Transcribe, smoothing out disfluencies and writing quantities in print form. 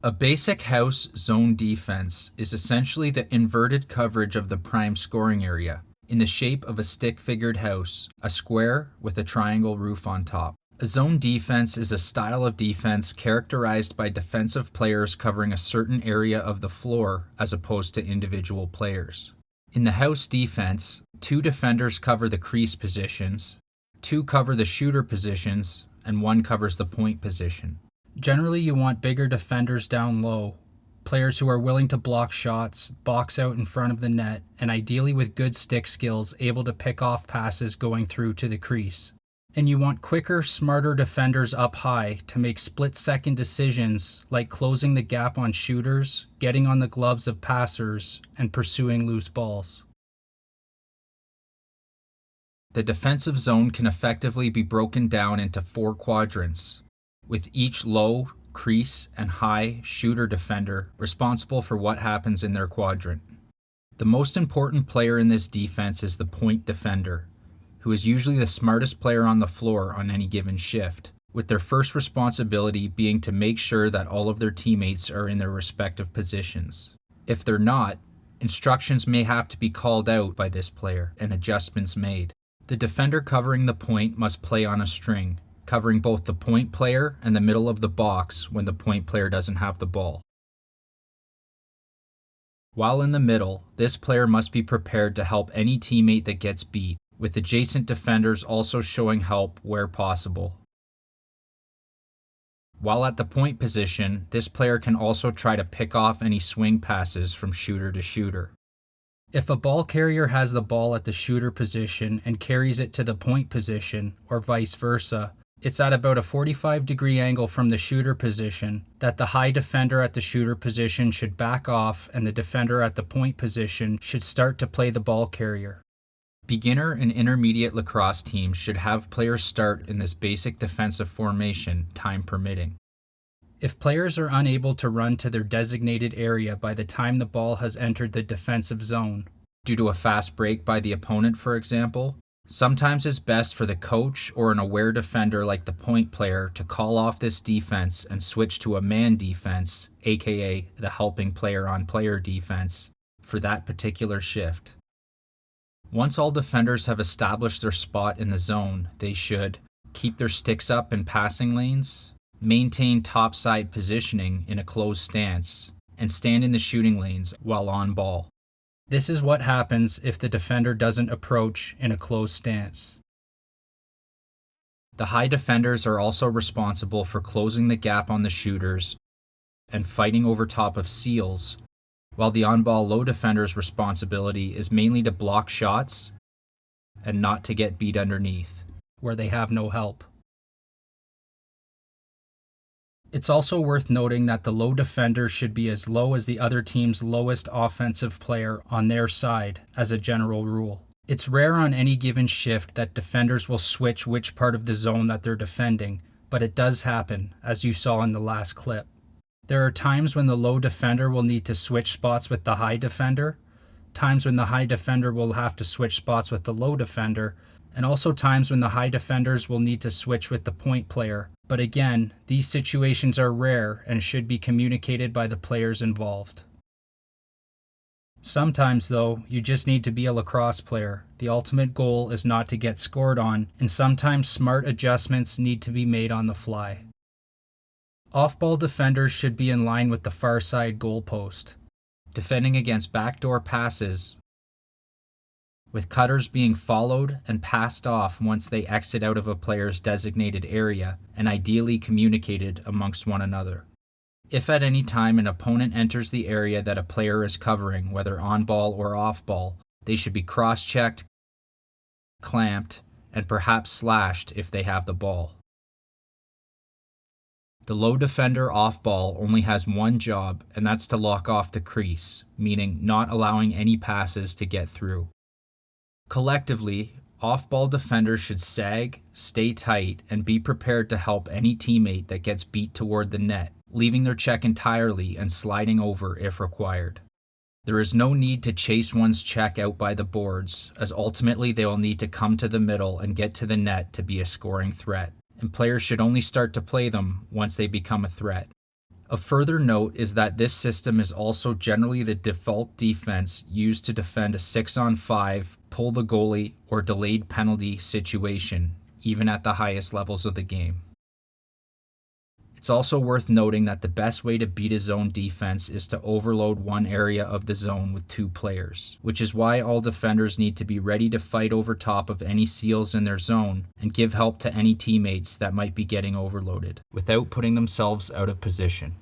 A basic house zone defense is essentially the inverted coverage of the prime scoring area, in the shape of a stick-figured house, a square with a triangle roof on top. A zone defense is a style of defense characterized by defensive players covering a certain area of the floor as opposed to individual players. In the house defense, 2 defenders cover the crease positions, 2 cover the shooter positions, and 1 covers the point position. Generally, you want bigger defenders down low, players who are willing to block shots, box out in front of the net, and ideally with good stick skills able to pick off passes going through to the crease. And you want quicker, smarter defenders up high to make split-second decisions like closing the gap on shooters, getting on the gloves of passers, and pursuing loose balls. The defensive zone can effectively be broken down into 4 quadrants, with each low, crease, and high shooter defender responsible for what happens in their quadrant. The most important player in this defense is the point defender, who is usually the smartest player on the floor on any given shift, with their first responsibility being to make sure that all of their teammates are in their respective positions. If they're not, instructions may have to be called out by this player and adjustments made. The defender covering the point must play on a string, covering both the point player and the middle of the box when the point player doesn't have the ball. While in the middle, this player must be prepared to help any teammate that gets beat, with adjacent defenders also showing help where possible. While at the point position, this player can also try to pick off any swing passes from shooter to shooter. If a ball carrier has the ball at the shooter position and carries it to the point position, or vice versa, it's at about a 45-degree angle from the shooter position that the high defender at the shooter position should back off and the defender at the point position should start to play the ball carrier. Beginner and intermediate lacrosse teams should have players start in this basic defensive formation, time permitting. If players are unable to run to their designated area by the time the ball has entered the defensive zone, due to a fast break by the opponent for example, sometimes it's best for the coach or an aware defender like the point player to call off this defense and switch to a man defense, aka the helping player on player defense, for that particular shift. Once all defenders have established their spot in the zone, they should keep their sticks up in passing lanes, maintain topside positioning in a closed stance, and stand in the shooting lanes while on ball. This is what happens if the defender doesn't approach in a closed stance. The high defenders are also responsible for closing the gap on the shooters and fighting over top of seals, while the on-ball low defender's responsibility is mainly to block shots and not to get beat underneath, where they have no help. It's also worth noting that the low defender should be as low as the other team's lowest offensive player on their side, as a general rule. It's rare on any given shift that defenders will switch which part of the zone that they're defending, but it does happen, as you saw in the last clip. There are times when the low defender will need to switch spots with the high defender, times when the high defender will have to switch spots with the low defender, and also times when the high defenders will need to switch with the point player. But again, these situations are rare and should be communicated by the players involved. Sometimes, though, you just need to be a lacrosse player. The ultimate goal is not to get scored on, and sometimes smart adjustments need to be made on the fly. Off-ball defenders should be in line with the far side goalpost, defending against backdoor passes, with cutters being followed and passed off once they exit out of a player's designated area and ideally communicated amongst one another. If at any time an opponent enters the area that a player is covering, whether on ball or off ball, they should be cross-checked, clamped, and perhaps slashed if they have the ball. The low defender off ball only has one job, and that's to lock off the crease, meaning not allowing any passes to get through. Collectively, off-ball defenders should sag, stay tight, and be prepared to help any teammate that gets beat toward the net, leaving their check entirely and sliding over if required. There is no need to chase one's check out by the boards, as ultimately they will need to come to the middle and get to the net to be a scoring threat, and players should only start to play them once they become a threat. Of further note is that this system is also generally the default defense used to defend a 6-on-5, pull the goalie, or delayed penalty situation, even at the highest levels of the game. It's also worth noting that the best way to beat a zone defense is to overload one area of the zone with 2 players, which is why all defenders need to be ready to fight over top of any seals in their zone and give help to any teammates that might be getting overloaded, without putting themselves out of position.